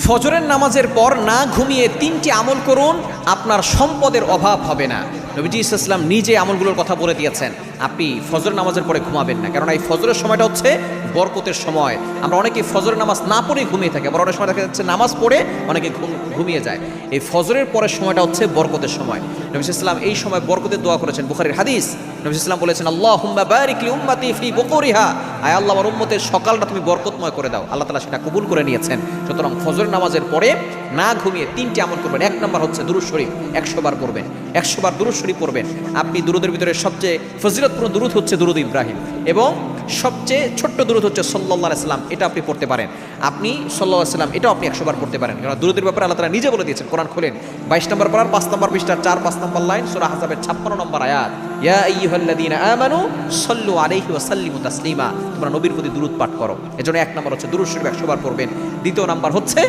ফজরের নামাজের পর না ঘুমিয়ে 3টি আমল করুন, আপনার সম্পদের অভাব হবে না। নবীজি ইসলাম নিজে আমলগুলোর কথা বলে দিয়েছেন। আপনি ফজর নামাজের পরে ঘুমাবেন না, কারণ এই ফজরের সময়টা হচ্ছে বরকতের সময়। আমরা অনেকে ফজরের নামাজ না পড়েই ঘুমিয়ে থাকি, আবার অনেক সময় দেখা যাচ্ছে নামাজ পড়ে অনেকে ঘুমিয়ে যায়। এই ফজরের পরের সময়টা হচ্ছে বরকতের সময়। নবী ইসলাম এই সময় বরকতের দোয়া করেছেন, বুখারীর হাদিস। নবী ইসলাম বলেছেন, আল্লাহুম্মা বারিক লি উম্মতি ফি বুকুরিহা, আয় আল্লাহ আমার উম্মতের সকালটা তুমি বরকতময় করে দাও। আল্লাহ তাআলা সেটা কবুল করে নিয়েছেন। সুতরাং ফজর নামাজের পরে না ঘুমিয়ে 3টি আমল করবেন। 1 নম্বর হচ্ছে দুরূদ শরীফ 100 বার পড়বেন, 100 বার দুরূদ শরীফ পড়বেন। আপনি দুরূদের ভিতরে সবচেয়ে ফজিলতপূর্ণ দুরূদ হচ্ছে দুরূদ ইব্রাহিম, এবং সবচেয়ে ছোট্ট দুরূদ হচ্ছে সাল্লাল্লাহু আলাইহি সাল্লাম, এটা আপনি পড়তে পারেন। আপনি সাল্লাল্লাহু আলাইহি সাল্লাম এটাও আপনি 100 বার পড়তে পারেন, কারণ দুরূদের ব্যাপারে আল্লাহ তাআলা নিজে বলে দিয়েছেন। কোরআন খোলেন 22 নম্বর পারার 5 নম্বর পৃষ্ঠা 4-5 নম্বর লাইন, সূরা আহজাবের 56 নম্বর আয়াত, ইয়া আইয়ুহাল্লাযীনা আমানু সাল্লু আলাইহি ওয়া সাল্লিমু তাসলিমা, তোমরা নবীর প্রতি দুরূদ পাঠ করো। এজন্য 1 নম্বর হচ্ছে দুরূদ শরীফ 100 বার পড়বেন। দ্বিতীয় নাম্বার হচ্ছে